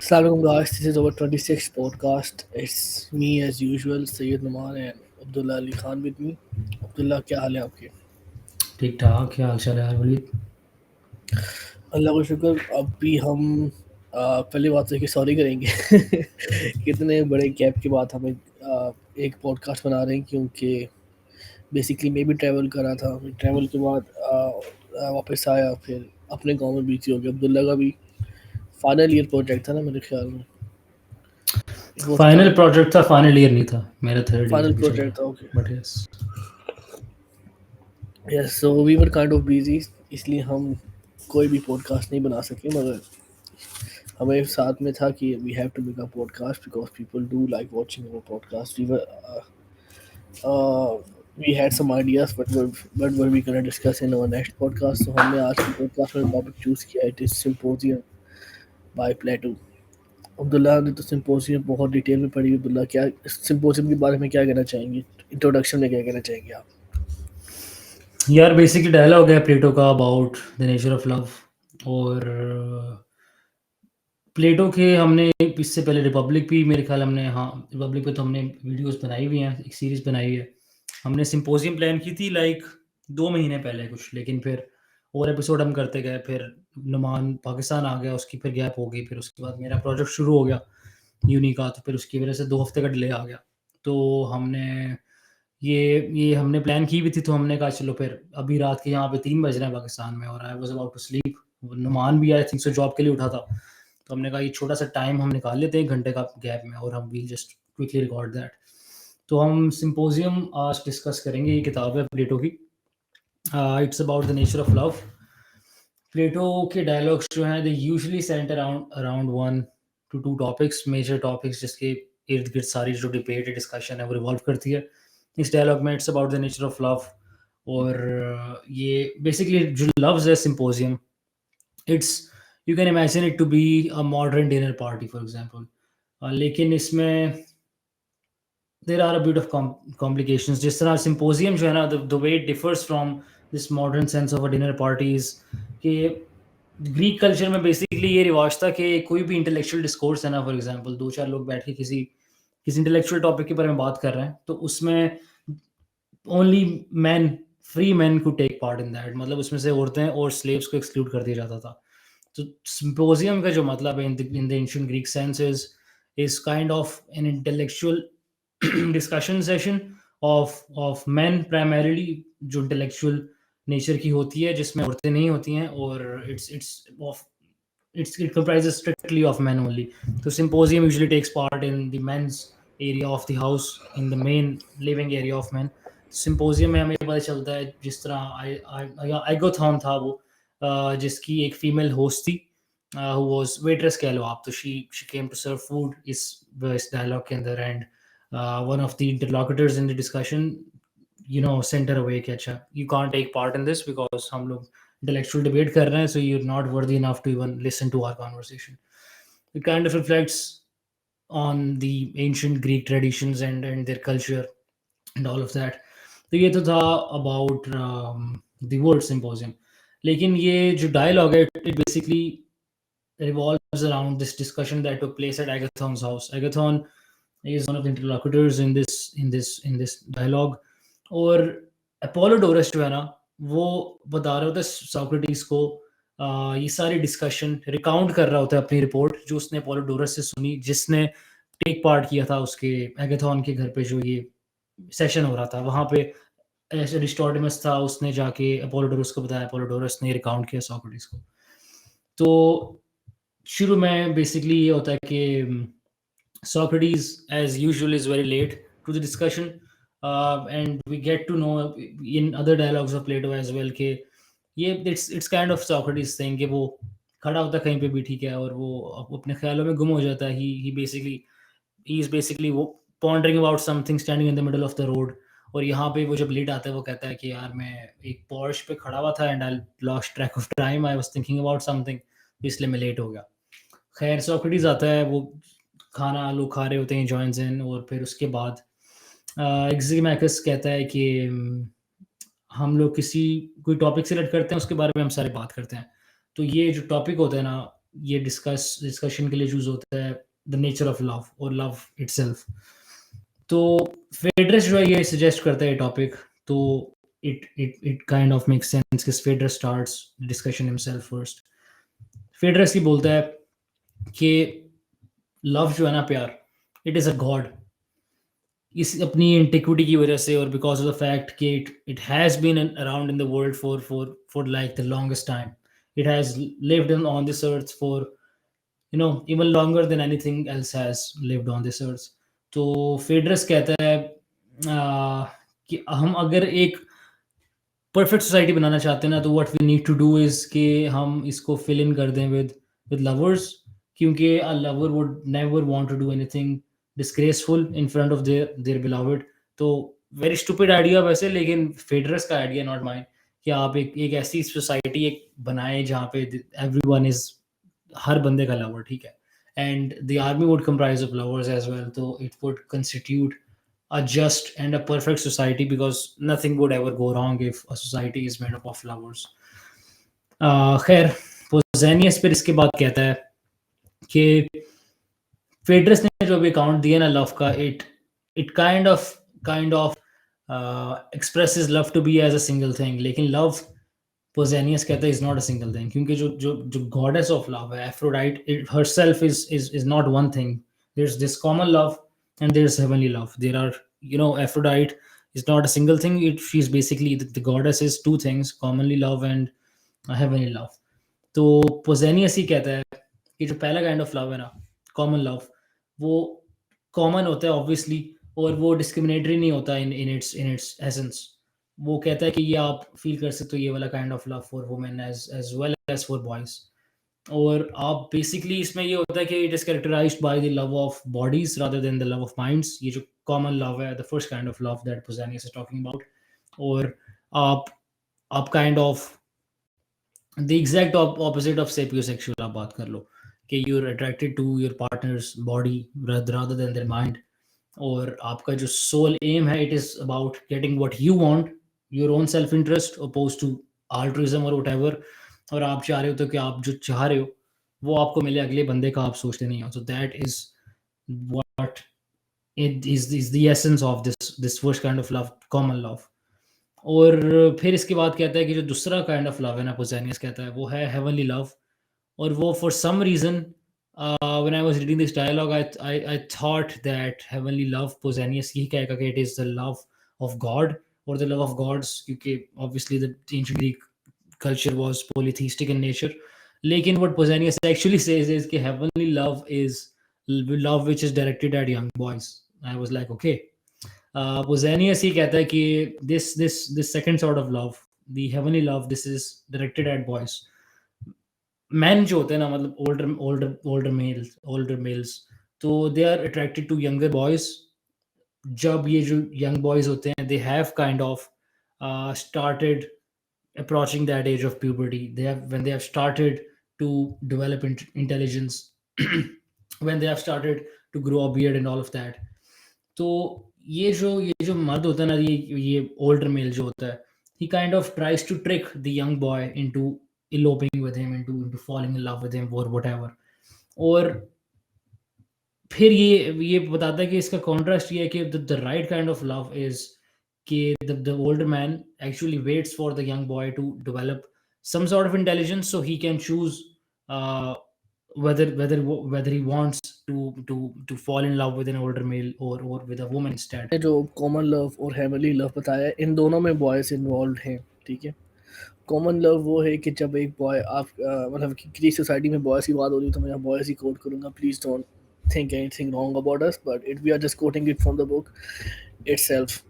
Assalamualaikum guys, this is our 26th podcast. It's me as usual, Sayyid Numan and Abdullah Ali Khan with me. Abdullah, क्या हाल है आपके? ठीक ठाक। क्या हाल चाल है यार वलीद? अल्लाह का शुक्र। अभी हम पहली बात है कि सॉरी करेंगे कितने बड़े गैप के बाद हमें एक पॉडकास्ट बना रहे हैं, क्योंकि बेसिकली मैं भी ट्रैवल कर रहा था। ट्रैवल के बाद वापस आया, फिर अपने गांव में बिजी हो गया। अब्दुल्ला का भी फाइनल ईयर प्रोजेक्ट था ना, मेरे ख्याल में it was final time. Project था, फाइनल ईयर नहीं था। मेरा थर्ड ईयर फाइनल अभी चल रहा प्रोजेक्ट था, ओके। है, but yes. Yes, so we were kind of busy, इसलिए हम कोई भी पॉडकास्ट नहीं बना सके। मगर हमें साथ में था कि we have to make a podcast because people do like watching our podcast. We had some ideas but were we gonna discuss in our next podcast. तो हमने आज की पॉडकास्ट में टॉपिक चूज किया, it is symposium by Plato. Abdullah ने तो symposium बहुत detail में पढ़ी। अब्दुल्ला, क्या सिम्पोजियम के बारे में क्या कहना चाहेंगे? इंट्रोडक्शन में क्या कहना चाहेंगे आप? यार बेसिकली डायलॉग है प्लेटो का about the nature of love. और प्लेटो के हमने इससे पहले रिपब्लिक भी, मेरे ख्याल हमने, हाँ रिपब्लिक पे तो हमने वीडियोस बनाई हुई हैं, एक सीरीज़ बनाई है। हमने सिम्पोजियम प्लान की थी लाइक 2 महीने पहले कुछ, लेकिन फिर और एपिसोड हम करते गए। फिर नुमान पाकिस्तान आ गया, उसकी फिर गैप हो गई। फिर उसके बाद मेरा प्रोजेक्ट शुरू हो गया यूनी का, तो फिर उसकी वजह से 2 हफ्ते का डिले आ गया। तो हमने ये हमने प्लान की भी थी। तो हमने कहा चलो फिर, अभी रात के यहाँ पे 3 बज रहे हैं पाकिस्तान में, और I was about to sleep. Numan भी आई थिंक सो जॉब के लिए उठा था। तो हमने कहा ये छोटा सा टाइम हम निकाल लेते हैं 1 घंटे का गैप में, और हम we'll just quickly record that. तो हम सिम्पोजियम आज डिस्कस करेंगे। ये किताब है प्लेटो की, it's about the nature of love. Plato के डायलॉग्स जो हैं, they usually centre around 1 to 2 topics, major topics, जिसके इर्द गिर्द सारी जो डिबेट डिस्कशन है वो रिवॉल्व करती है। इस डायलॉग में it's about the nature of love. और ये बेसिकली जो लव्स है symposium, it's, you can imagine it to be a modern dinner party for example. लेकिन इसमें there are a bit of complications. जिस तरह सिम्पोजियम जो है ना, the way it differs from this modern sense of a dinner parties, के Greek culture में basically ये रिवाज था कि कोई भी इंटेलेक्चुअल डिस्कोर्स है ना, फॉर एग्जांपल 2-4 लोग बैठ के किसी किसी इंटेलेक्चुअल टॉपिक के बारे में बात कर रहे हैं, तो उसमें ओनली मैन, फ्री मैन को टेक पार्ट इन दैट। मतलब उसमें से औरतें और स्लेव्स को एक्सक्लूड कर दिया जाता था। तो सिम्पोजियम का जो मतलब है in the ancient Greek sense is kind of an intellectual discussion session of main primarily, जो इंटेलेक्चुअल नेचर की होती है, जिसमें औरतें नहीं होती हैं, और it comprises strictly of men only. So symposium usually takes part in the men's area of the house, in the main living area of men. Symposium में हमें पता चलता है, जिस तरह Agathon था वो, जिसकी एक फीमेल होस्ट थी, who was waitress कह लो आप। तो she came to serve food इस डायलॉग के अंदर। And one of the interlocutors in the discussion, sent her away कि अच्छा, you can't take part in this because हम लोग intellectual debate कर रहे हैं, so you're not worthy enough to even listen to our conversation. It kind of reflects on the ancient Greek traditions and their culture and all of that. तो ये तो था about the word symposium. लेकिन ये जो dialogue है, it basically revolves around this discussion that took place at Agathon's house. Agathon is one of the interlocutors in this dialogue. और अपोलोडोरस जो है ना, वो बता रहा होता है सोक्रेटिस को, ये सारी डिस्कशन रिकाउंट कर रहा होता है अपनी रिपोर्ट, जो उसने अपोलोडोरस से सुनी, जिसने टेक पार्ट किया था उसके एगाथॉन के घर पे जो ये सेशन हो रहा था। वहाँ पे एरिस्टोटेमस था, उसने जाके अपोलोडोरस को बताया, अपोलोडोरस ने रिकाउंट किया सोक्रेटिस को। तो शुरू में बेसिकली ये होता है कि Socrates, as usual, is very late to the discussion, and we get to know in other dialogues of Plato as well कि ये it's kind of Socrates thing कि वो खड़ा होता है कहीं पे भी, ठीक है, और वो अपने ख्यालों में गुम हो जाता है। He is basically वो pondering about something standing in the middle of the road। और यहाँ पे वो जब लेट आता है, वो कहता है कि यार मैं एक पॉर्श पे खड़ा हुआ था and I lost track of time, I was thinking about something, इसलिए मैं लेट हो गया। खैर सोक्रेटिस आता है, वो खाना लोग खा रहे होते हैं, जॉइंस इन, और फिर उसके बाद एक्जिमाकस कहता है कि हम लोग किसी कोई टॉपिक सेलेक्ट करते हैं, उसके बारे में हम सारे बात करते हैं। तो ये जो टॉपिक होता है ना, ये डिस्कशन के लिए चूज होता है द नेचर ऑफ लव और लव इटसेल्फ। तो फेड्रस जो है ये सजेस्ट करता है टॉपिक, तो it kind of makes sense कि फेड्रस स्टार्ट्स डिस्कशन हिमसेल्फ फर्स्ट। फेड्रस ही बोलता है कि लव जो है ना, प्यार, इट इज़ अ गॉड। इस अपनी एंटिक्विटी की वजह से और बिकॉज ऑफ द फैक्ट कि it has been around in the world for like the longest time. It has lived on this earth for even longer than anything else has lived on this earth। तो फेडरस कहता है कि हम अगर एक perfect society बनाना चाहते हैं ना, तो what we need to do is कि हम इसको फिल इन कर दें विद लवर्स, क्योंकि a lover would never want to do anything disgraceful in front of their beloved. तो वेरी स्टूपिड आइडिया वैसे, लेकिन फेडरस का आइडिया, नॉट माइंड, कि आप एक ऐसी सोसाइटी एक बनाएं जहाँ पे एवरीवन इज, हर बंदे का लवर, ठीक है, and the army would comprise of lovers as well, तो it would constitute a just and a perfect society, because nothing would ever go wrong if a society is made up of lovers। खैर, पोजेनियस फिर इसके बाद कहता है कि फेड्रस ने जो भी अकाउंट दिया ना लव का, it it kind of expresses love to be as a single thing, लेकिन लव पोजेनियस कहता है is not a single thing, क्योंकि जो जो जो गॉडेस ऑफ लव है Aphrodite, it herself is not one thing. There is this common love and there's heavenly love. There are, Aphrodite is not a single thing. She's basically the goddess is two things: commonly love and heavenly love। तो Pausanias ही कहता है कि जो पहला kind of love है ना, common love, वो common होता है ऑब्वियसली, और वो डिस्क्रिमिनेटरी नहीं होता इन इट्स एसेंस। वो कहता है कि ये आप फील कर सकते हो, ये वाला kind of love for women as well as for boys. और आप बेसिकली इसमें ये होता है कि it is characterised by the love of bodies rather than the love of minds. ये जो कॉमन लव है, the first kind of love that Pausanias is talking about. और आप आप kind of the exact opposite of sapiosexual आप बात कर लो, कि you are attracted to your partner's body rather than their mind. और आपका जो सोल एम है, it is about getting what you want, your own self interest oppose to altruism और व्हाटएवर। और आप चाह रहे हो तो कि आप जो चाह रहे हो वो आपको मिले, अगले बंदे का आप सोचते नहीं हो। So that is what it is the essence of this first kind of love, common love. और फिर इसके बाद कहता है कि जो दूसरा काइंड ऑफ लव है ना, पोजेनियस कहता है, वो है हेवनली लव। और वो for some reason, when I was reading this dialogue, I thought that heavenly love, Pausanias यही कहेगा कि it is the love of God और द लव ऑफ गॉड्स, क्योंकि obviously the ancient Greek culture was polytheistic in nature। लेकिन what Pausanias actually says is कि heavenly love is love which is directed at young boys। I was like, okay। Pausanias ही कहता है कि this second sort of love, the heavenly love, this is directed at boys। men जो होते हैं ना, मतलब older males, तो they are attracted to younger boys। जब ये जो young boys होते हैं, they have kind of started approaching that age of puberty, when they have started to develop intelligence, when they have started to grow a beard and all of that। तो ये जो मर्द होता है ना, ये older male जो होता है, he kind of tries to trick the young boy into eloping with him, into falling in love with him or whatever। और फिर ये बताता है कि इसका कॉन्ट्रास्ट ये है कि the right kind of love is कि the older man actually waits for the young boy to develop some sort of intelligence so he can choose uh, whether he wants to fall in love with an older male or with a woman instead। जो common love और heavenly love बताया, इन दोनों में boys involve हैं, ठीक है। Common love वो है कि जब एक बॉय आप मतलब कि किसी सोसाइटी में बॉयज़ की बात हो रही है, तो मैं यहाँ बॉयज़ ही कोट करूँगा, please don't think anything wrong about us, but it we are just quoting it from the book itself.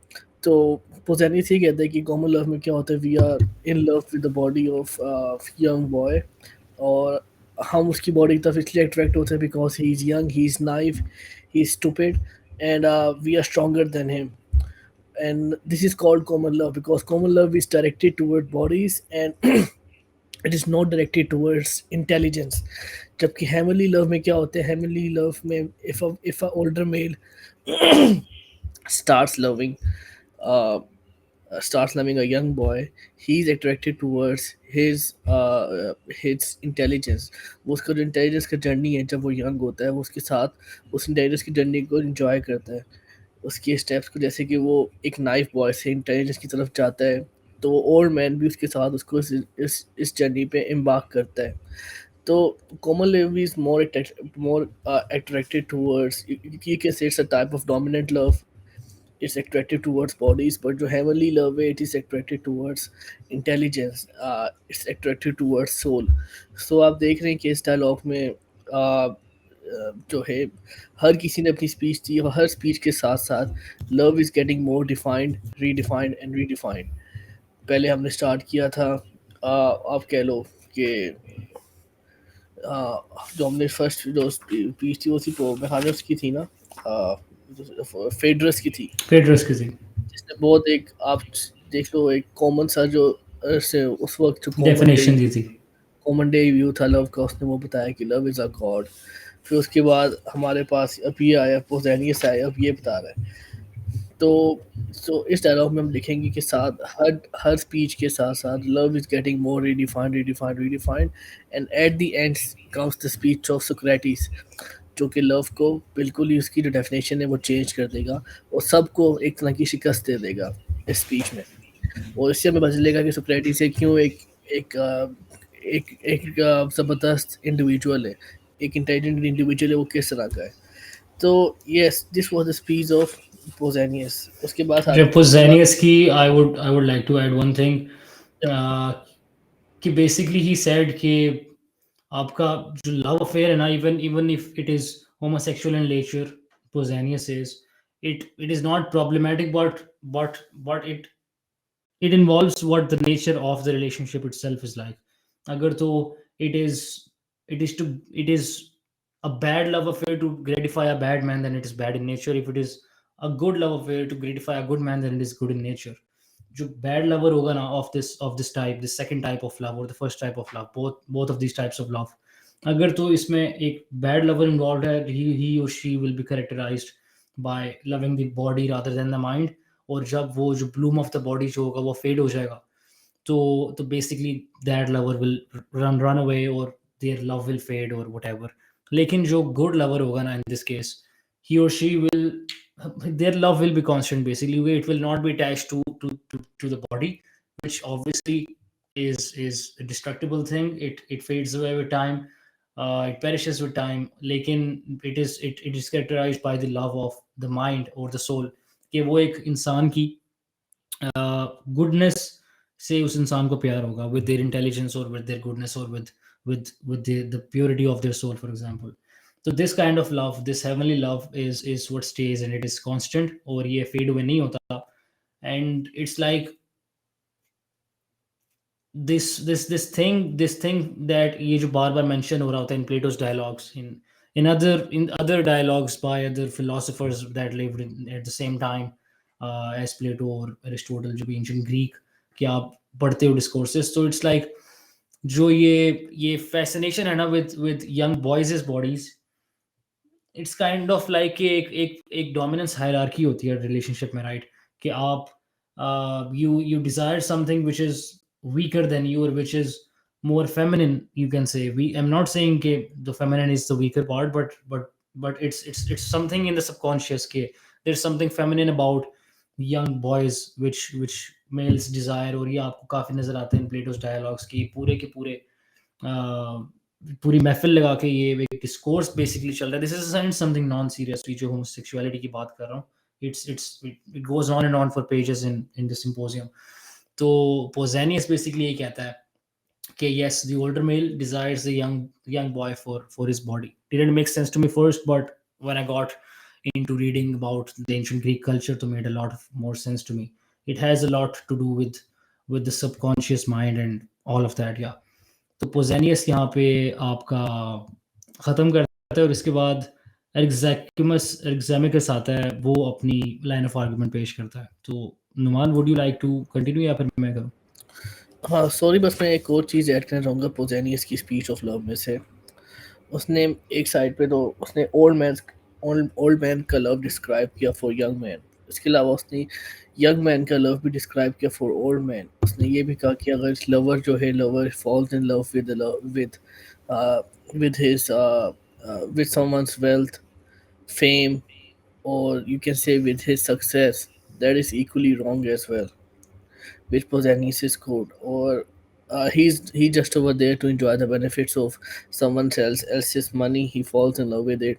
तो पोजेनियस ही कहते हैं कि कॉमन लव में क्या होता है, we are in love with the body of young boy, और हम उसकी बॉडी की तरफ इसलिए अट्रैक्ट होते हैं because he is young, he is naive, he is stupid, and we are stronger than him, and this is called common love because common love is directed toward bodies and it is not directed towards intelligence। जबकि heavenly love में क्या होता है, heavenly love में if a older male starts loving uh, starts loving a young boy, he's attracted towards his intelligence. वो उसका जो intelligence का जर्नी है जब वो यंग होता है, वो उसके साथ उस इंटेलिजेंस की जर्नी को एंजॉय करता है, उसके स्टेप्स को, जैसे कि वो एक नाइफ बॉय से इंटेलिजेंस की तरफ जाता है, तो वो ओल्ड मैन भी उसके साथ उसको इस जर्नी पे एम्बार्क करता है। तो common love is more attracted towards, you can say it's a type of dominant love. It's attracted towards bodies, but जो heavenly love है, it is attracted towards intelligence, it's attracted towards soul. So आप देख रहे हैं कि इस dialogue में जो है, हर किसी ने अपनी स्पीच दी और हर स्पीच के साथ साथ love is getting more defined, redefined and redefined. पहले हमने स्टार्ट किया था, आप कह लो कि जो हमने फर्स्ट जो स्पीच थी वो थी मेहानस की थी ना, फेडरस की थी, फेडरस की थी, जिसने बहुत एक, आप देख लो, एक कॉमन सा जो से उस वक्त जो डेफिनेशन दी थी। कॉमन डे व्यू था लव का, उसने वो बताया कि लव इज़ अ गॉड। फिर उसके बाद हमारे पास अब ये आया, पोसेनियस आया, अब ये बता रहा है। तो इस डायलॉग में हम लिखेंगे कि साथ हर हर स्पीच के साथ साथ love is getting more redefined, redefined, redefined, and at the end comes the speech of Socrates, जो कि लव को बिल्कुल ही उसकी जो डेफिनेशन है वो चेंज कर देगा और सबको एक तरह की शिकस्त दे देगा इस स्पीच में। और इससे हमें पता चलेगा कि सोक्रेटिस से क्यों एक ज़बरदस्त इंडिविजुअल है, एक इंटेलिजेंट इंडिविजुअल है, वो किस तरह का है। तो yes, this was the speech of Pausanias. उसके बाद Reposanius की I would like to add one thing, कि बेसिकली ही सेड कि आपका जो लव अफेयर है ना, even even if it is homosexual in nature, Pausanias says, it is not problematic, but it involves what the nature of the relationship itself is like. Agar to it is it is a bad love affair to gratify a bad man, then it is bad in nature. If it is a good love affair to gratify a good man, then it is good in nature. जो bad lover होगा ना, of this type, this second type of love or the first type of love, both of these types of love, अगर तो इसमें एक bad lover involved है, he or she will be characterized by loving the body rather than the mind. और जब वो जो bloom of the body जो होगा वो fade हो जाएगा, तो basically that lover will run away, or their love will fade or whatever. लेकिन जो good lover होगा ना, in this case, he or she will, their love will be constant basically. It will not be attached to the body, which obviously is a destructible thing. It fades away with time, it perishes with time. लेकिन it is characterized by the love of the mind or the soul, कि वो एक इंसान की goodness से उस इंसान को प्यार होगा, विद देयर इंटेलिजेंस और विद देयर गुडनेस और with the purity of their soul, for example. So this kind of love, this heavenly love, is what stays, and it is constant, और ये fade away नहीं होता. And it's like this thing that ये जो बार बार mention हो रहा होता है in Plato's dialogues, in other dialogues by other philosophers that lived at the same time as Plato or Aristotle, जो भी ancient Greek, कि आप पढ़ते हो discourses, तो it's like जो ये fascination है ना with young boys' bodies, it's kind of like कि एक डोमिनेंस हायरार्की होती है रिलेशनशिप में, राइट? कि आप you desire something which is weaker than you, और which is more feminine, you can say. We I am not saying कि the feminine is the weaker part, but it's something in the subconscious के there is something feminine about young boys which males desire. और ये आपको काफी नजर आते हैं इन plateaus dialogues की, पूरे के पूरे पूरी महफिल लगा के ये एक डिस्कोर्स बेसिकली चल रहा है। This is something non serious, जो होमोसेक्सुअलिटी की बात कर रहा हूँ, it goes on and on for pages in the symposium. तो पोजेनियस बेसिकली ये कहता है कि yes, the older male desires the young boy for his body. Didn't make sense to me first, but when I got into reading about the ancient Greek culture, it made a lot of more sense to me. It has a lot to do with the subconscious mind and all of that, yeah. तो पोजेनियस यहाँ पे आपका ख़त्म करता है, और इसके बाद एरिक्सैमिकस आता है, वो अपनी लाइन ऑफ आर्गुमेंट पेश करता है। तो Numan, would you like to continue या फिर मैं करूँ? हाँ सॉरी, बस मैं एक और चीज़ ऐड करना चाहूँगा पोसेनियस की स्पीच ऑफ लव में से। उसने एक साइड पे तो उसने ओल्ड मैन का लव डिस्क्राइब किया फॉर यंग मैन, इसके अलावा उसने यंग मैन का लव भी डिस्क्राइब किया फॉर ओल्ड मैन। उसने ये भी कहा कि अगर लवर जो है, lover falls in love with with his with someone's wealth, fame, or you can say with his success, that is equally wrong as well, which Pausanias quote. Or he just over there to enjoy the benefits of someone else's money. He falls in love with it.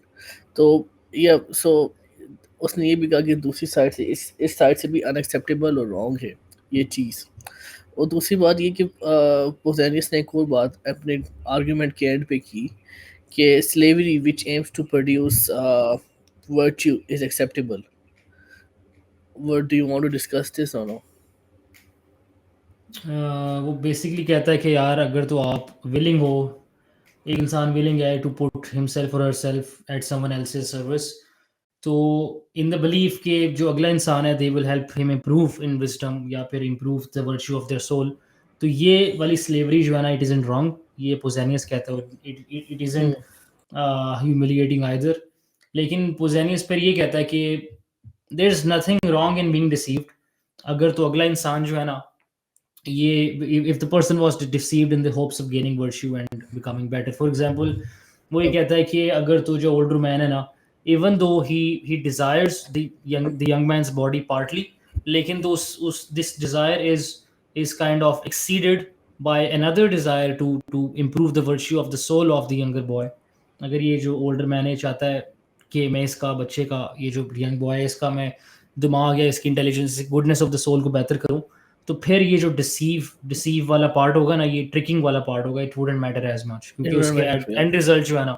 तो yeah, so उसने ये भी कहा कि दूसरी side से इस side से भी अनएक्सेप्टेबल और रॉन्ग है ये चीज़। और दूसरी बात ये कि पोसेनियस ने एक और बात अपने आर्गुमेंट के एंड पे की कि slavery which aims to produce virtue is acceptable. What do you want to discuss this or no? वो बेसिकली कहता है कि यार अगर तो आप विलिंग हो, एक इंसान विलिंग है टू पुट हिमसेल्फ और herself at someone else's service, तो इन द बिलीफ कि जो अगला इंसान है they will help him improve in wisdom या फिर improve the virtue of their soul, तो ये वाली स्लेवरी जो है ना, इट इज़ इन रॉन्ग, ये पोजेनियस कहता है, it is Hmm. Humiliating either. लेकिन पोजेनियस पर ये कहता है कि there is nothing wrong in being deceived. अगर तो अगला इंसान जो है ना, ये if the person was deceived in the hopes of gaining virtue and becoming better, for example, वो ये Yep. कहता है कि अगर तो जो older man है ना, even though he desires the young man's body partly, लेकिन तो उस this desire is kind of exceeded by another desire to improve the virtue of the soul of the younger boy। अगर ये जो older man है चाहता है कि मैं इसका बच्चे का, ये जो young boy है इसका मैं दिमाग या इसकी intelligence, goodness of the soul को बेहतर करूं, तो फिर ये जो डिसीव वाला पार्ट होगा ना, ये ट्रिकिंग वाला पार्ट होगा, it wouldn't matter as much, It क्योंकि wouldn't उसके matter. Yeah. एंड रिजल्ट जो है ना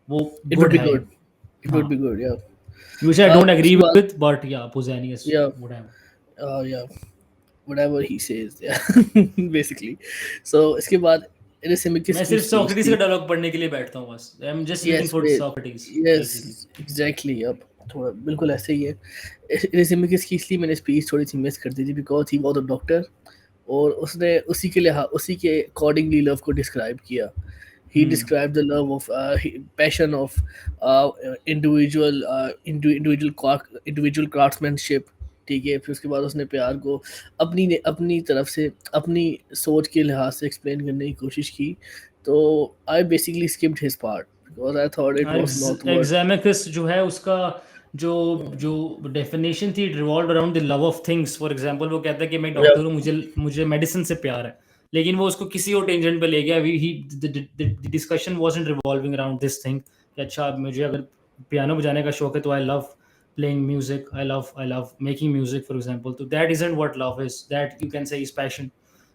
वो It would गुड be है। good. It हाँ, would be good. Yeah. Which I don't agree उसके बाद विद, बट या Pausanias yeah. Would have. Yeah. Whatever he says. Yeah. Basically. So इसके बाद Eryximachus मैं की सिर्फ speech सोक्रेटिस का थी। डायलॉग पढ़ने के लिए बैठता हूँ बस, I am just living Yes. For Wait. Socrates basically. Yes. Exactly. अब थोड़ा बिल्कुल ऐसे ही है। Eryximachus की इसलिए मैंने स्पीच थोड़ी सी मिस कर दी थी because he was a doctor और उसने उसी के अकॉर्डिंगली लव को डिस्क्राइब किया। He described the love of passion of individual craftsmanship। ठीक है, फिर उसके बाद उसने प्यार को अपनी तरफ से अपनी सोच के लिहाज से एक्सप्लेन करने की कोशिश की। तो I basically skipped his part because I thought it was not worth. Eryximachus जो है उसका जो जो डेफिनेशन थी, it revolve around the love of things. For example वो कहता है कि मैं या डॉक्टर हूँ, मुझे मुझे मेडिसिन से प्यार है, लेकिन वो उसको किसी और टेंजेंट पे ले गया। The discussion wasn't revolving around this thing कि अच्छा मुझे अगर पियानो बजाने का शौक है तो I love playing music, I love making music for example, तो that isn't what love is, that you can say is passion.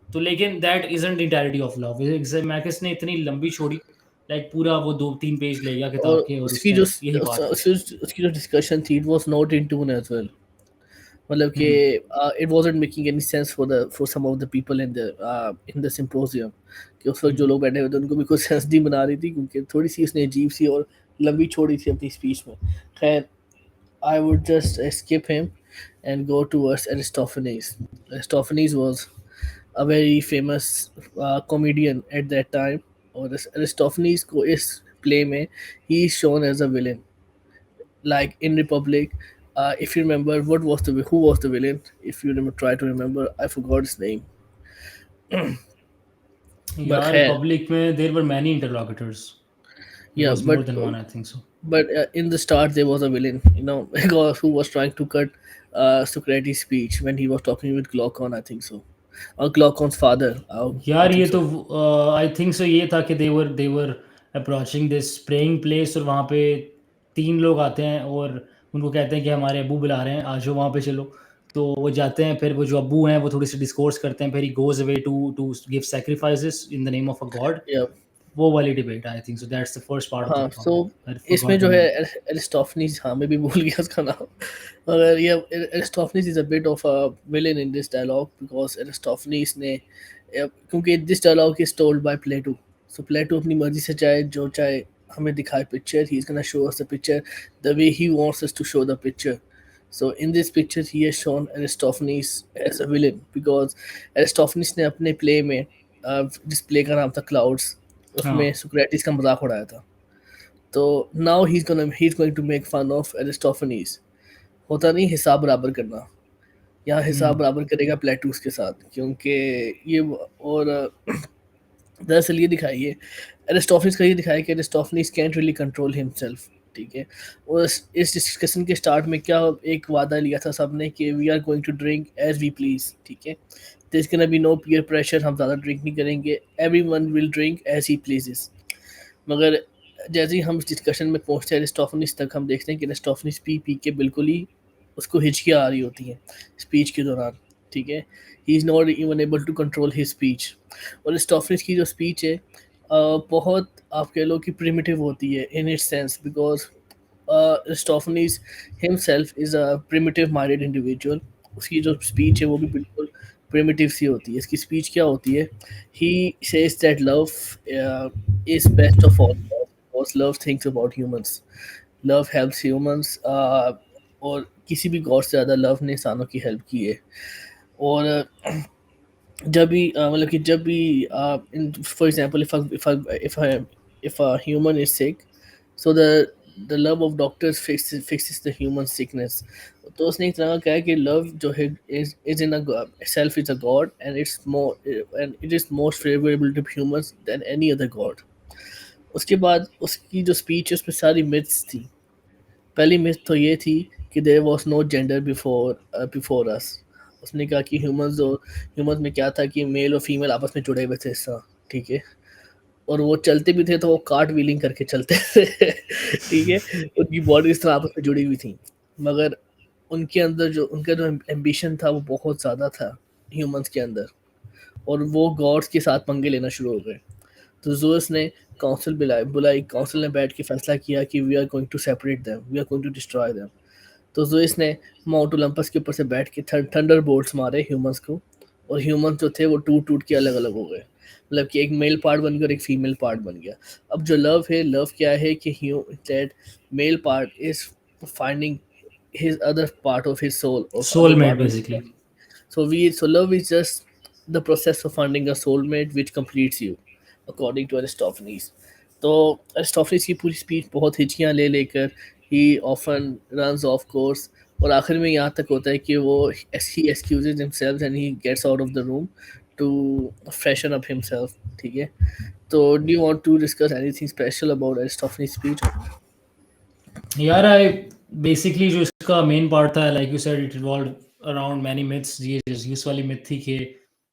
तो लेकिन that isn't entirety of love. मैकिस ने इतनी लंबी छोड़ी, लाइक पूरा वो 2-3 पेज ले गया और किताब के और उसकी उसने यही बात की। उसकी जो डिस्कशन थी it was not in tune as well. मतलब कि hmm it wasn't making any sense for some of the people in the symposium कि उस वक्त जो हम्म लोग बैठे हुए थे उनको भी कुछ सेंस नहीं बना रही थी क्योंकि थोड़ी सी उसने अजीब सी और लंबी छोड़ी थी अपनी स्पीच में। खैर I would just skip him and go towards Aristophanes. Aristophanes was a very famous comedian at that time. और Aristophanes को इस play में he is shown as a villain. Like in Republic, if you remember, who was the villain? If you try to remember, I forgot his name. But यार खैर, Republic में there were many interlocutors, there yeah, was more than one, I think so. in the start there was a villain, who was trying to cut Socrates' speech when he was talking with Glaucon, I think so, or Glaucon's father. I यार think ये so. तो आई think सो ये था कि they were approaching this praying place, और वहाँ पे 3 लोग आते हैं और उनको कहते हैं कि हमारे अब्बू बुला रहे हैं, आ जाओ वहाँ पे चलो। तो वो जाते हैं, फिर वो जो अब्बू हैं वो थोड़ी सी डिस्कोर्स करते हैं, फिर he goes away to give sacrifices in the name of a god. Yeah. वो वाली debate I think so, that's the first part of the हाँ, रिपब्लिक, so आई इसमें फॉरगॉट द जो है नेम। एरिस्टोफनीज, हाँ मैं भी भूल गया उसका नाम। मगर ये Aristophanes is a bit of a villain in this dialogue because Aristophanes ने क्योंकि this dialogue is told by Plato. So Plato अपनी मर्जी से चाहे जो चाहे हमें दिखाए picture, he is gonna show us the picture the way he wants us to show the picture. So in this picture he has shown Aristophanes as a villain because Aristophanes ने अपने play में जिस play का नाम था Clouds, हाँ, उसमें Socrates का मजाक उड़ाया था। तो now he's going to make fun of Aristophanes होता नहीं हिसाब बराबर करना, यहाँ हिसाब हम्म। बराबर करेगा प्लेटूस के साथ, क्योंकि ये और दरअसल ये दिखाइए एरिस्टोफेनिस का ये दिखाया कि एरिस्टोफेनिस कैंट रियली कंट्रोल हिमसेल्फ, ठीक है। और इस डिस्कशन के स्टार्ट में क्या एक वादा लिया था सबने कि we are going to drink as we please, ठीक है। There can be no peer pressure, हम ज़्यादा ड्रिंक नहीं करेंगे, everyone will drink as he pleases. मगर जैसे ही हम इस डिस्कशन में पहुंचते हैं एरिस्टोफेनिस तक, हम देखते हैं कि एरिस्टोफेनिस पी पी के बिल्कुल ही उसको हिचकियाँ आ रही होती हैं स्पीच के दौरान, ठीक है। He is not even able to control his speech. और एरिस्टोफेनिस की जो स्पीच है बहुत आप कह लो कि प्रिमिटिव होती है in its sense, because Aristophanes himself is a primitive minded individual। उसकी जो स्पीच है वो भी बिल्कुल प्रिमिटिव सी होती है। इसकी स्पीच क्या होती है? ही says that love is best of all, because love thinks about humans, love helps humans. और किसी भी गॉड से ज़्यादा लव ने इंसानों की हेल्प की है। और जब भी मतलब कि जब भी for example if a human is sick, so the love of doctors fixes the human sickness. तो उसने एक तरह का कहा है कि लव जो है is in a self is a god, and it is most favourable to humans than any other god. उसके बाद उसकी जो स्पीच है उसमें सारी मिथ्स थी। पहली मिथ तो ये थी कि there was no gender before us. उसने कहा कि ह्यूमंस में क्या था कि मेल और फीमेल आपस में जुड़े हुए थे इस तरह, ठीक है। और वो चलते भी थे तो वो कार्ट व्हीलिंग करके चलते थे ठीक है। उनकी बॉडी इस तरह आपस में जुड़ी हुई थी। मगर उनका जो एम्बिशन था वो बहुत ज़्यादा था ह्यूमंस के अंदर, और वो गॉड्स के साथ पंगे लेना शुरू हो गए। तो ज़ूस ने काउंसिल बुलाई, काउंसिल ने बैठ के फैसला किया कि we are going to separate them, we are going to destroy them. तो ज़ूस ने माउंट ओलंपस के ऊपर से बैठ के थंडर बोल्ट्स मारे ह्यूमंस को, और ह्यूमंस जो थे वो टूट टूट के अलग अलग हो गए। मतलब कि एक मेल पार्ट बन गया और एक फीमेल पार्ट बन गया। अब जो लव है, लव क्या है कि that male part is finding his other part of his soul, of other soulmate part of his basically. body. So love is just the process of finding a soulmate which completes you, according to Aristophanes. तो Aristophanes की पूरी speech बहुत हिचकियाँ ले लेकर he often runs off course, और आखिर में यहाँ तक होता है कि वो he excuses himself and he gets out of the room to freshen up himself, ठीक है। तो do you want to discuss anything special about Aristophanes' speech? यार आई बेसिकली जो इसका मेन पार्ट था, like you said, it revolve around many myths. ये Zeus वाली myth थी कि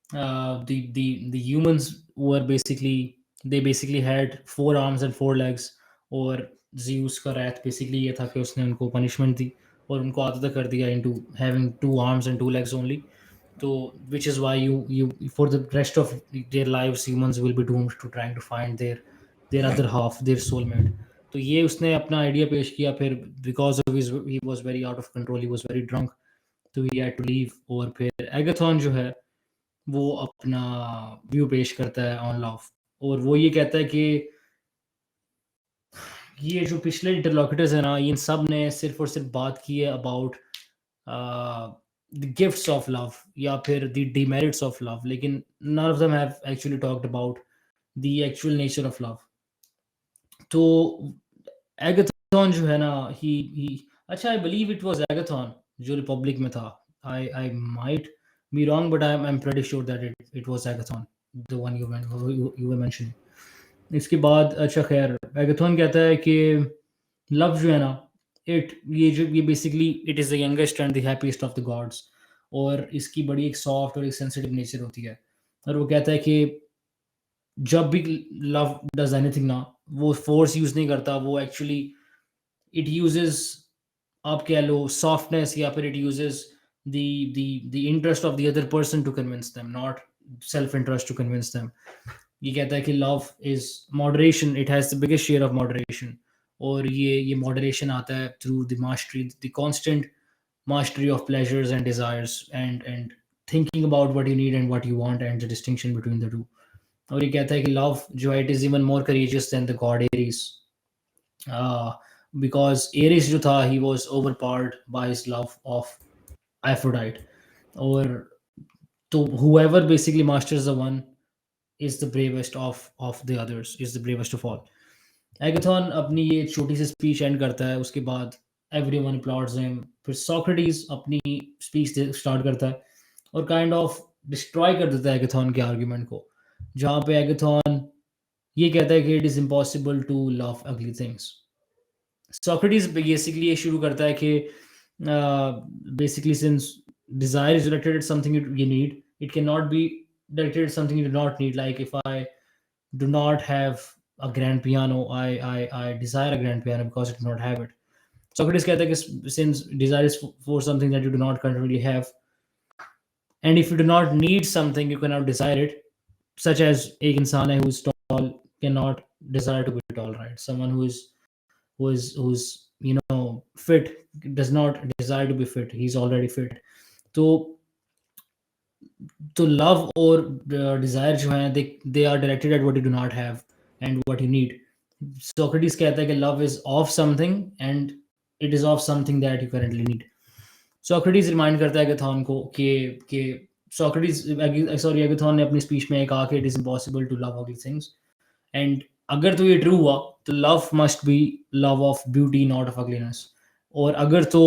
the humans were basically, they basically had 4 arms and 4 legs. और Zeus का रैथ बेसिकली ये था कि उसने उनको पनिशमेंट दी और उनको आदत कर दिया into having 2 arms and 2 legs only. तो which is why you for the rest of their lives humans will be doomed to trying to find their other half, their soulmate। तो ये उसने अपना आइडिया पेश किया। फिर because of his he was very out of control, he was very drunk, तो he had to leave. और फिर एगाथॉन जो है वो अपना व्यू पेश करता है ऑन लव, और वो ये कहता है कि ये जो पिछले इंटरलॉक्यूटर्स हैं ना, इन सब ने सिर्फ और सिर्फ बात की है about the gifts of love या फिर द डिमेरिट्स ऑफ लव, लेकिन none of them have actually talked about the actual nature of love. तो एगाथॉन जो है ना, ही अच्छा, I believe it was Agathon जो रिपब्लिक में था। I might be wrong, but I am pretty sure that it was Agathon, the one you were mentioning. इसके बाद अच्छा खैर, एगाथॉन कहता है कि लव जो है ना, ये basically it is the youngest and the happiest of the gods. और इसकी बड़ी एक सॉफ्ट और एक सेंसिटिव नेचर होती है। और वो कहता है कि जब भी लव डज एनीथिंग ना, वो फोर्स यूज नहीं करता, वो एक्चुअली इट यूजेस, आप कह लो, सॉफ्टनेस, या फिर it uses the interest of the other person to convince them, not self interest to convince them. ये कहता है कि love is moderation, it has the biggest share of moderation. और ये मॉडरेशन आता है through the mastery, the constant mastery of pleasures and desires, and thinking about what you need and what you want, and the distinction between the two। और ये कहता है कि love जो है, it is even more courageous than the god Ares, uh, because Ares जो था, he was overpowered by his love of Aphrodite। और तो whoever basically masters the one is the bravest of the others, is the bravest of all। एगाथॉन अपनी ये छोटी सी speech and करता है। उसके बाद everyone applauds him. फिर Socrates अपनी speech start करता है और kind of destroy कर देता है Agathon के argument को, जहाँ पे Agathon ये कहता है कि it is impossible to love ugly things. Socrates basically ये शुरू करता है कि basically since desire is directed at something you need, it cannot be directed at something you do not need. Like if I do not have a grand piano, I desire a grand piano because I do not have it. Socrates कहता है कि since desire is for something that you do not currently have, and if you do not need something, you cannot desire it. Such as एक इंसान है who is tall cannot desire to be tall, right? Someone who's fit does not desire to be fit. He's already fit. तो love और desire जो हैं, they are directed at what you do not have and what you need. Socrates कहता है कि love is of something and it is of something that you currently need. Socrates remind करता है एगाथॉन को कि Socrates सॉरी एगाथॉन ने अपनी speech में कहा कि it is impossible to love ugly things. And अगर तो ये ट्रू हुआ तो love must be love of beauty not of ugliness. और अगर तो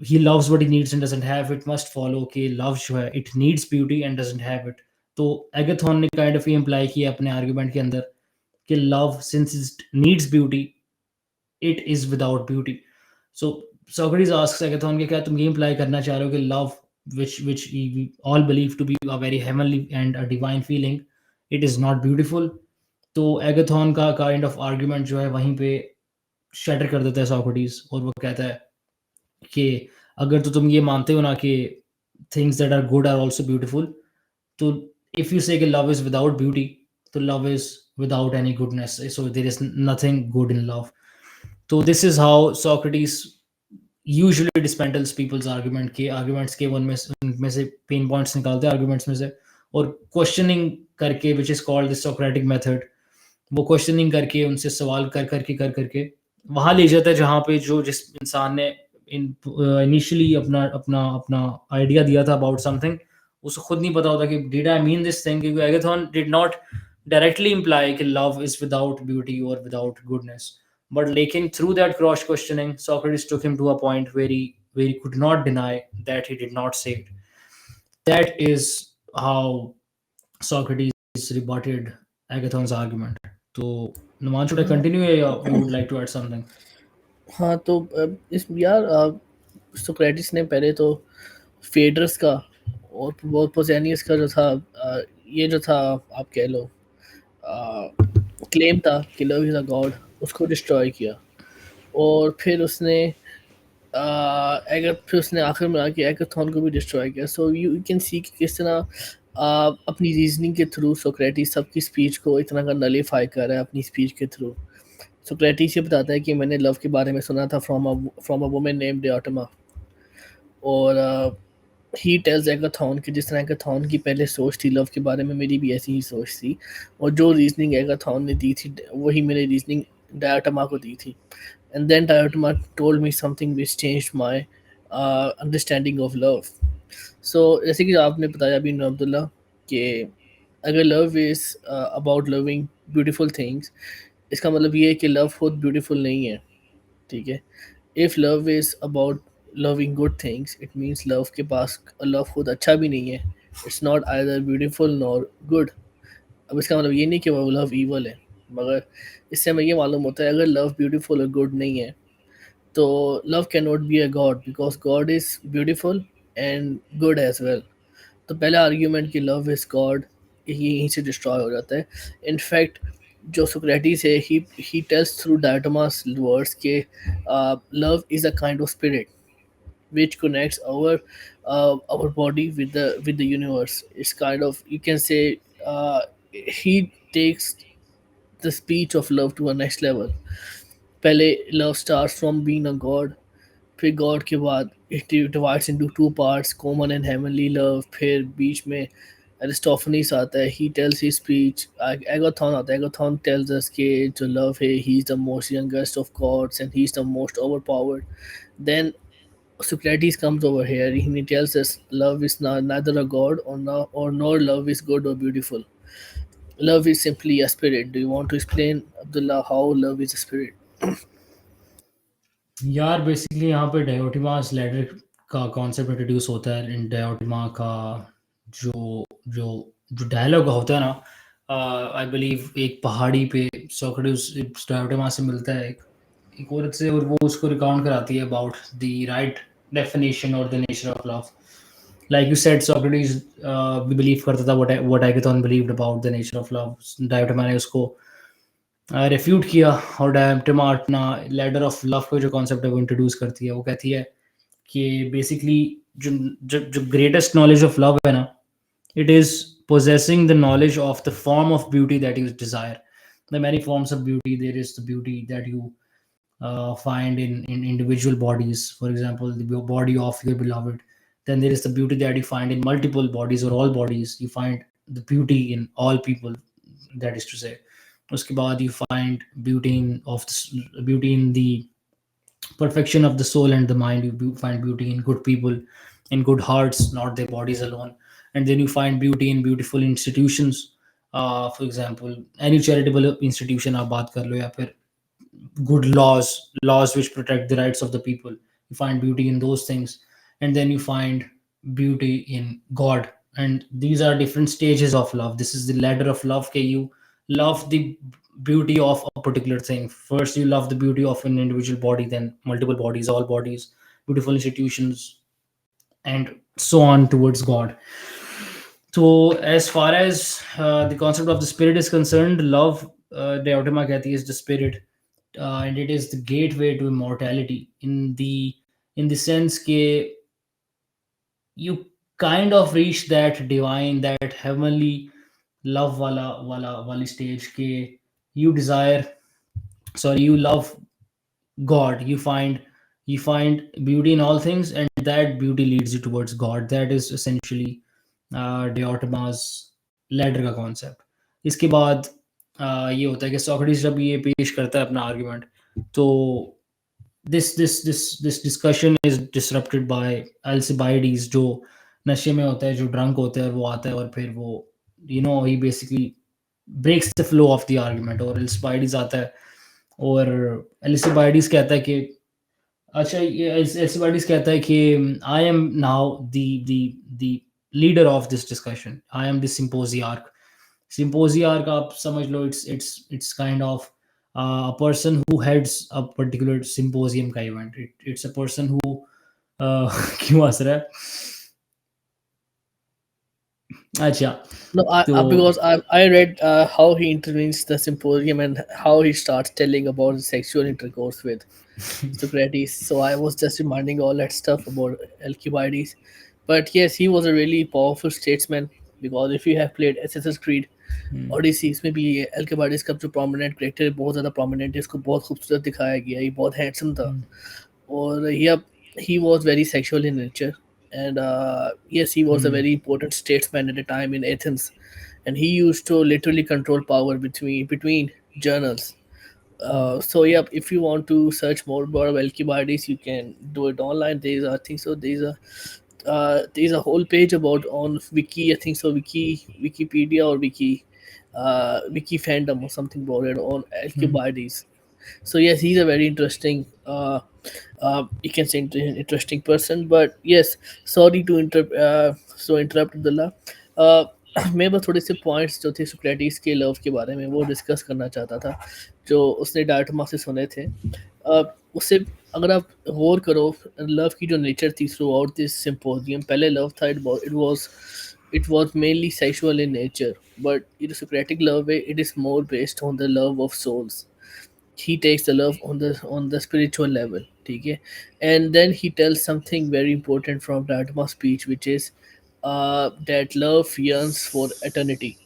he loves what he needs and doesn't have, it must follow कि love जो है it needs beauty and doesn't have it. तो एगाथॉन ने काइंड ऑफ ये इम्प्लाई किया अपने आर्ग्यूमेंट के अंदर कि love since it needs beauty it is without beauty. So Socrates asks Agathon कि क्या तुम ये इम्प्लाई करना चाह रहे हो कि love which we all believe to be a very heavenly and a divine feeling, it is not beautiful. तो एगाथॉन का काइंड ऑफ आर्ग्यूमेंट जो है वहीं पे शटर कर देता है सॉक्रेटिस, और वो कहता है कि अगर तो तुम ये मानते हो ना कि things that are good are also beautiful, तो इफ यू से कि लव इज विदाउट ब्यूटी, तो love is without any goodness, so there is nothing good in love. तो this is how Socrates usually dismantles people's arguments के उनमें से pen points निकालते हैं arguments में से, और क्वेश्चनिंग करके which is called the Socratic method, वो क्वेश्चनिंग करके उनसे सवाल कर करके वहां ले जाता है जहाँ पे जो जिस इंसान ने इनिशियली अपना अपना अपना आइडिया दिया था अबाउट समथिंग, उसको खुद नहीं पता होता कि did I mean this thing, क्योंकि एगाथॉन डिड नॉट डायरेक्टली इम्प्लाई कि लव इज विदाउट ब्यूटी और विदाउट गुडनेस, but लेकिन through that cross questioning Socrates took him to a point where he could not deny that he did not say it. That is how Socrates rebutted Agathon's argument. So Numan, should I continue, or you would like to add something? हाँ, तो इस यार Socrates ने पहले तो फेड्रस का और वो पोसेनियस का जो था ये जो था आप कह लो क्लेम था कि लव इज़ अ गॉड, उसको डिस्ट्रॉय किया. और फिर उसने आखिर में आके एगाथॉन को भी डिस्ट्रॉय किया. सो यू कैन सी कि किस तरह अपनी रीजनिंग के थ्रू सोक्रेटिस सबकी स्पीच को इतना का नलीफाई कर रहा है अपनी स्पीच के थ्रू. सोक्रेटिस ये बताता है कि मैंने लव के बारे में सुना था फ्रॉम अ वुमन नेम्ड आर्टेमा. और ही टेल्स एगाथॉन कि जिस तरह एगाथॉन की पहले सोच थी लव के बारे में, मेरी भी ऐसी ही सोच थी, और जो रीजनिंग एगाथॉन ने दी थी वही मैंने रीजनिंग डायटमा को दी थी. And then Diotoma told me something which changed my understanding of love. So जैसे कि आपने बताया अभी अब्दुल्ला कि अगर love is about loving beautiful things, इसका मतलब ये है कि लव खुद ब्यूटीफुल नहीं है. ठीक है. If love is about loving good things, it means love के पास लव खुद अच्छा भी नहीं है. It's not either beautiful nor good. अब इसका मतलब ये नहीं कि वो लव ईवल है, मगर इससे हमें ये मालूम होता है अगर लव ब्यूटीफुल और गुड नहीं है तो love can not be a god, because god is beautiful and good as well. तो पहला आर्ग्यूमेंट कि लव इज़ गॉड यहीं से डिस्ट्रॉय हो जाता है. इनफैक्ट जो सोक्रेटिस है ही टेल्स थ्रू डायटोमास वर्ड्स के love is a kind of spirit which connects our body with the universe. It's kind of, you can say, he takes the speech of love to a next level. पहले love starts from being a god, फिर god के बाद it divides into two parts, common and heavenly love. फिर बीच में Aristophanes आता है, he tells his speech. Agathon आता है, Agathon tells us कि जो love है, he is the most youngest of gods and he is the most overpowered. Then Socrates comes over here and he tells us love is neither a god or nor love is good or beautiful. Love is simply a spirit. Do you want to explain, Abdullah, how love is a spirit? यार basically यहाँ पे डायोटिमास ladder का concept introduce होता है इन डायोटिमा का जो जो जो डायलॉग होता है ना, आई बिलीव एक पहाड़ी पे सोक्रेटिस डायोटिमा से मिलता है एक औरत से, और वो उसको रिकाउंट कराती है अबाउट द राइट डेफिनेशन और the nature of love. Like you said Socrates believe करता था what Agathon believed about the nature of love. Diotima ने उसको रेफ्यूट किया, और डायोटिमा अपना लैडर ऑफ लव का जो कॉन्सेप्ट है वो इंट्रोड्यूस करती है। वो कहती है कि बेसिकली जो जो जो ग्रेटेस्ट नॉलेज ऑफ लव है ना, it is possessing the knowledge of the form of beauty that you desire. There are many forms of beauty. There is the beauty that you find in individual bodies, for example the body of your beloved. Then there is the beauty that you find in multiple bodies or all bodies. You find the beauty in all people, that is to say. Uske baad you find beauty in beauty in the perfection of the soul and the mind. You find beauty in good people, in good hearts, not their bodies alone. And then you find beauty in beautiful institutions. For example, any charitable institution आप बात कर लो, या फिर good laws which protect the rights of the people. You find beauty in those things. And then you find beauty in God. And these are different stages of love. This is the ladder of love. Okay, you love the beauty of a particular thing. First you love the beauty of an individual body, then multiple bodies, all bodies, beautiful institutions, and so on towards God. So as far as the concept of the spirit is concerned, love, Deotima Kathy, is the spirit, and it is the gateway to immortality in the sense that you kind of reach that divine, that heavenly love wali stage ke you desire, sorry, you love God. You find beauty in all things, and that beauty leads you towards God. That is essentially Diotima's ladder का concept. इसके बाद ये होता है कि Socrates जब ये पेश करता है अपना आर्ग्यूमेंट, तो this discussion is disrupted by Alcibiades, जो नशे में होता है, जो ड्रंक होता है, वो आता है और फिर वो ही basically breaks the flow of the argument. और अल्सिबाइडीज आता है, और अल्सिबाइडीज कहता है कि अच्छा, ये एल्सिबाइडिस कहता है कि I am now the leader of this discussion, I am the symposiarch. Symposiarch आप समझ लो, it's kind of a person who heads a particular symposium का event. It's a person who क्यों हंस रहा है? अच्छा, No, तो because I read how he intervenes the symposium and how he starts telling about his sexual intercourse with Socrates. So I was just reminding all that stuff about Alcibiades. But yes, he was a really powerful statesman, because if you have played Assassin's Creed Odyssey, इसमें भी ये Alcibiades का जो prominent character है, बहुत ज़्यादा prominent है, इसको बहुत खूबसूरत दिखाया गया है, ये बहुत handsome था। और he was very sexual in nature, and yes, he was a very important statesman at the time in Athens, and he used to literally control power between journals. So yeah, if you want to search more about Alcibiades, you can do it online. There's, I think so, there's a whole page about on Wiki, I think so, Wikipedia or Wiki fandom or something about it on Alcibiades. So yes, he's a very interesting, you can say interesting person. But yes, sorry to interrupt Abdullah. uh, मैं बस थोड़े से points जो थे Socrates के love के बारे में वो डिस्कस करना चाहता था, जो उसने डायटमा से सुने थे। उससे अगर आप गौर करो, लव की जो नेचर थी थ्रू आउट दिस सिम्पोजियम, पहले लव था, it was mainly sexual in nature, but in Socratic love way it is more based on the love of souls. He takes the love on the spiritual level, okay? And then he tells something very important from Radma speech, which is that love yearns for eternity.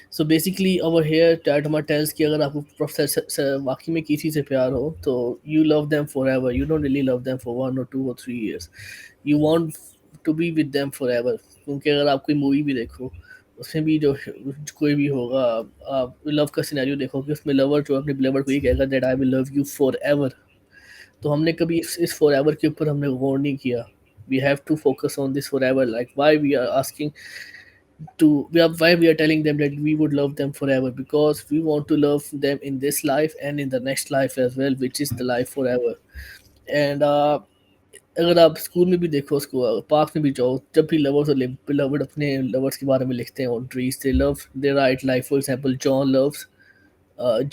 So basically over here Radma tells कि अगर आपको professor वाकई में किसी से प्यार हो तो you love them forever, you don't really love them for 1 or 2 or 3 years, you want to be with them forever। क्योंकि अगर आप कोई मूवी भी देखो, उसमें भी जो कोई भी होगा, आप लव का सिनेरियो देखोगे, उसमें लवर जो अपने बिलवर को ये कहेगा that I will love you for ever. तो हमने कभी इस फॉर एवर के ऊपर हमने गौर नहीं किया। We have to focus on this for ever, like why we are asking to we are why we are telling them that we would love them forever, because we want to love them in this life and in the next life as well, which is the life forever. And अगर आप school में भी देखो, उसको park में भी जाओ, जब भी लवर्स और बिलवड अपने लवर्स के बारे में लिखते हैं on trees, they love they right like for example John loves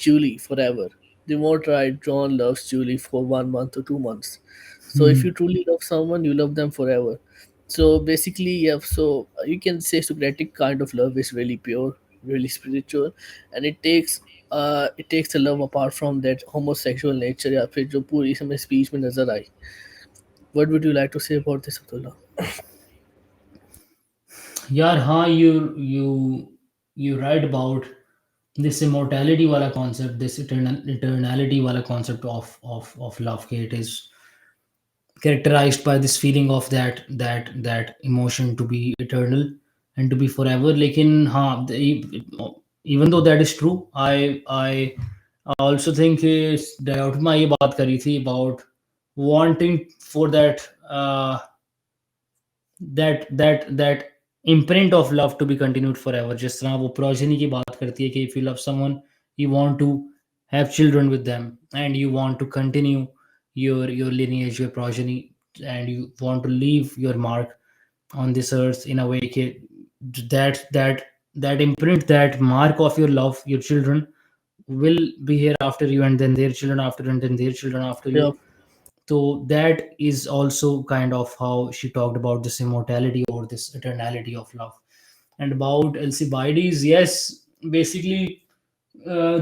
Julie forever. They won't write John loves Julie for 1 month or 2 months. So if Hmm. you truly love someone, you love them forever. So basically, yeah. So you can say Socratic kind of love is really pure, really spiritual, and it takes the love apart from that homosexual nature या फिर जो पूरी समय speech में नजर आई. What would you like to say about this, Abdullah? यार हाँ, you write about this immortality wala concept, this eternality wala concept of love. It is characterized by this feeling of that emotion to be eternal and to be forever. Lekin हाँ, even though that is true, I also think dichotomy ये बात करी थी about wanting for that imprint of love to be continued forever. जिस तरह वो progeny की बात करती है कि if you love someone, you want to have children with them, and you want to continue your lineage, your progeny, and you want to leave your mark on this earth in a way that imprint, that mark of your love, your children will be here after you, and then their children after, and then their children after Yeah. you. So that is also kind of how she talked about this immortality or this eternality of love. And about Alcibiades, yes, basically,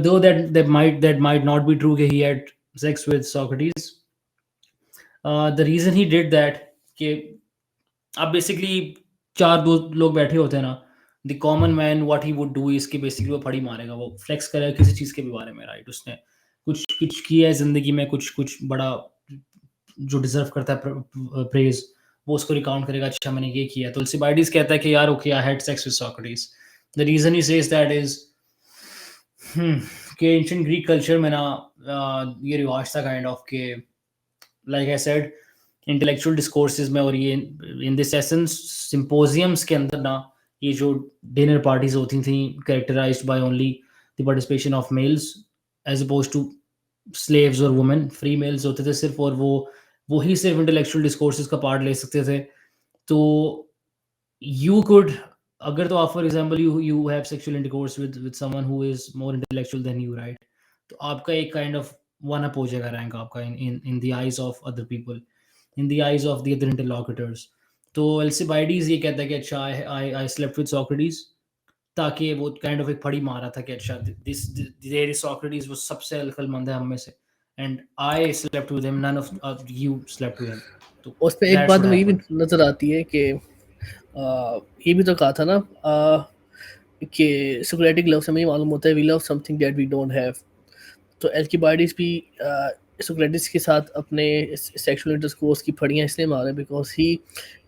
though that might not be true that he had sex with Socrates. The reason he did that, कि अब basically चार दो लोग बैठे होते हैं ना, the common man what he would do is कि बेसिकली वो फड़ी मारेगा, वो फ्लेक्स करेगा किसी चीज़ के भी बारे में, राइट? उसने कुछ कुछ किया है ज़िंदगी में, कुछ कुछ बड़ा जो डिजर्व करता है प्रेज, वो उसको रिकाउंट करेगा, अच्छा मैंने ये किया। तो अल्सिबाइडिस कहता है कि यार okay, I had sex with Socrates. The reason he says that is कि एंशिएंट ग्रीक कल्चर में ना ये रिवाज था काइंड ऑफ के, like I said, intellectual discourses में, और ये इन दिस एसेंस सिंपोजियम्स के अंदर ना, ये जो डिनर पार्टीज होती थी characterised by only the participation of males as oppose to slaves और वुमेन, फ्री मेल्स होते थे सिर्फ, और वो ही सिर्फ इंटेलेक्चुअल डिस्कोर्सेज का पार्ट ले सकते थे। तो यू कुड, अगर तो आप for example you have sexual intercourse with someone who is more intellectual than you, right? तो आपका एक काइंड ऑफ वन अप हो जाएगा रैंक आपका in the eyes of other people, in the eyes of the other interlocutors. तो Alcibiades ये कहता है कि अच्छा I I slept with Socrates, ताकि वो काइंड ऑफ एक फड़ी मारा था कि अच्छा दिस देयर इज सोक्रेटिस, वो सबसे अक्लमंद है हम में से, and I slept with him, none of you slept with him. तो उसमें एक दैट्स बात व्हाट मुझे भी हैपेंड। नजर आती है कि ये भी तो कहा था ना, कि सोक्रेटिक लव से हमें मालूम होता है we love something that we don't have. तो एल्किबाइडिस भी सोक्रेटिस के साथ अपने सेक्सुअल इंटरकोर्स की फड़ियां इसलिए मारे because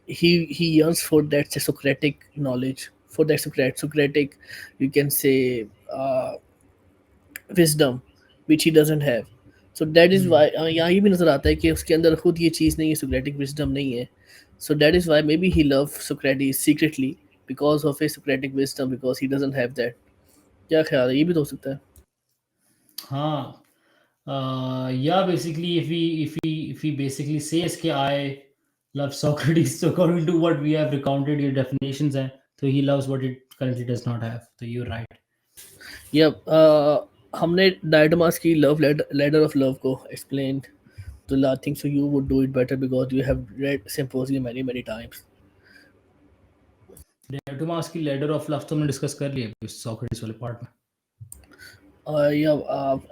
he yearns for that Socratic knowledge, for that Socratic, you can say, uh, wisdom which he doesn't have. So that is why यहाँ ये भी नजर आता है कि उसके अंदर खुद ये चीज़ नहीं है, Socratic wisdom नहीं है. So that is why maybe he loved Socrates secretly because of his Socratic wisdom, because he doesn't have that. क्या ख्याल है, ये भी तो हो सकता है. हाँ, yeah, basically, if he basically says कि I love Socrates, so according to what we have recounted your definitions हैं, so he loves what it currently does not have. So you're right. या हमने डायटमास की लव लेटर ऑफ लव को explain, तो आई think so you would do it better because you have read symposium many many times. डेटोमास की ladder of love तो हमने discuss कर लिया अभी सोक्रेटिस वाले पार्ट में। Yeah,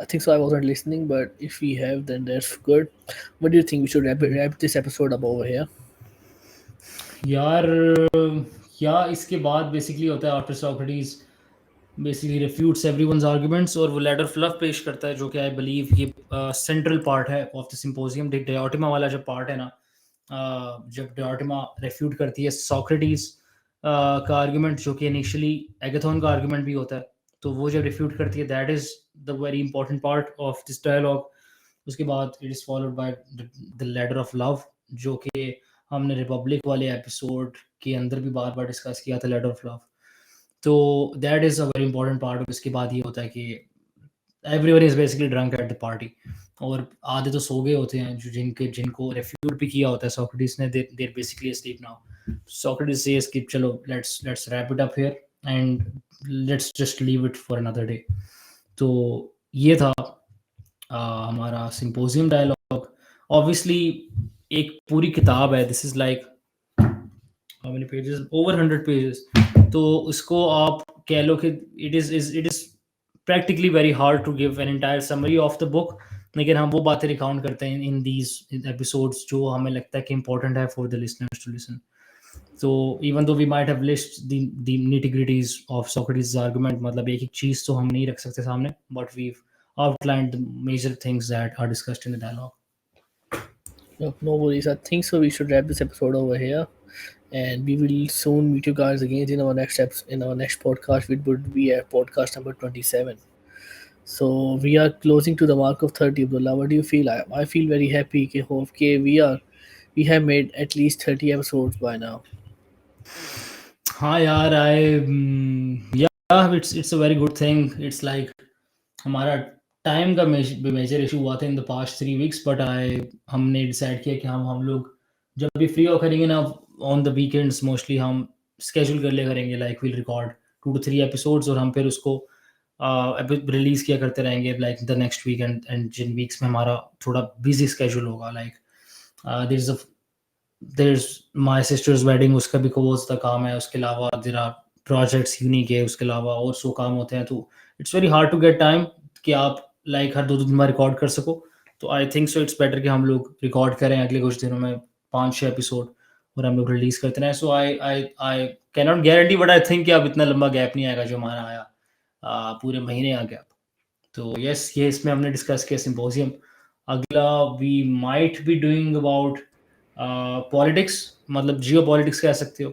I think so. I wasn't listening, but if we have, then that's good. What do you think? We should wrap this episode up over here. यार या इसके बाद बेसिकली होता है after Socrates basically refutes everyone's arguments, और वो letter of love पेश करता है, जो कि आई बिलीव ये सेंट्रल पार्ट है ऑफ द सिंपोजियम। डियोटिमा वाला जो पार्ट है ना, जब डियोटिमा रेफ्यूट करती है सोक्रेटिस का आर्गुमेंट, जो कि इनिशियली एगाथन का आर्गुमेंट भी होता है, तो वो जब रिफ्यूट करती है, that is the very important part of this dialogue. उसके बाद it is followed by the ladder of love, जो कि हमने रिपब्लिक वाले एपिसोड के अंदर भी बार बार डिस्कस किया था, लेटर ऑफ लव। तो that is a very important part. और इसके बाद ये होता है कि everyone is basically drunk at the party, और आधे तो सो गए होते हैं जो जिनको रेफ्यूट भी किया होता है सोक्रेटिस ने, they're basically asleep now. Socrates says कि चलो let's wrap it up here and let's just leave it for another day. तो ये था हमारा सिंपोजियम डायलॉग। ऑब्वियसली एक पूरी किताब है, this is like how many pages, over 100 pages. तो इसको आप कह लो कि it is practically very hard to give an entire summary of the book, लेकिन हम वो बातें रिकाउंट करते हैं इन दीज एपिसोड्स जो हमें लगता है कि इंपॉर्टेंट है for the listeners to listen. So even though we might have list the nitty gritties of Socrates' argument, मतलब एक एक चीज तो हम नहीं रख सकते सामने, but we've outlined the major things that are discussed in the dialogue. No, no worries. I think so. We should wrap this episode over here, and we will soon meet you guys again in our next steps in our next podcast, which would be at podcast number 27. So we are closing to the mark of 30. Abdullah, what do you feel? I feel very happy. Okay, we have made at least 30 episodes by now. हाँ यार, yeah, it's a very good thing. It's like हमारा time का major issue हुआ था in the past 3 weeks, but हमने decide किया कि हम लोग जब भी फ्री हो करेंगे ना, ऑन द वीकेंड्स मोस्टली हम स्केड्यूल कर लिया करेंगे, like will record 2 to 3 episodes, और हम फिर उसको रिलीज किया करते रहेंगे like the next week. And जिन वीक्स में हमारा थोड़ा बिजी स्केड्यूल होगा, like there my sister's wedding, उसका भी कोर्स का काम है, उसके अलावा जरा प्रोजेक्ट्स यूनिक है, उसके अलावा और सो काम होते हैं, तो it's very hard to get time कि आप लाइक हर 2 दिन में रिकॉर्ड कर सको। तो आई थिंक सो इट्स बेटर कि हम लोग रिकॉर्ड करें अगले कुछ दिनों में 5-6 एपिसोड, और हम लोग रिलीज करते रहें। So I can not guarantee, but I think कि अब इतना लंबा गैप नहीं आएगा जो हमारा आया, पूरे महीने आ गया। तो यस, ये इसमें हमने डिस्कस किया सिंपोजियम। अगला we might be doing about politics, मतलब जियो पॉलिटिक्स कह सकते हो,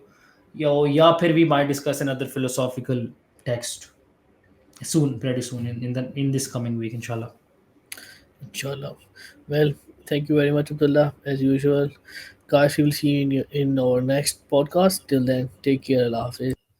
या फिर we might discuss another philosophical text soon, pretty soon, in this coming week, inshallah. Inshallah. Well, thank you very much, Abdullah. As usual, guys, we will see you in our next podcast. Till then, take care. Allah Hafiz.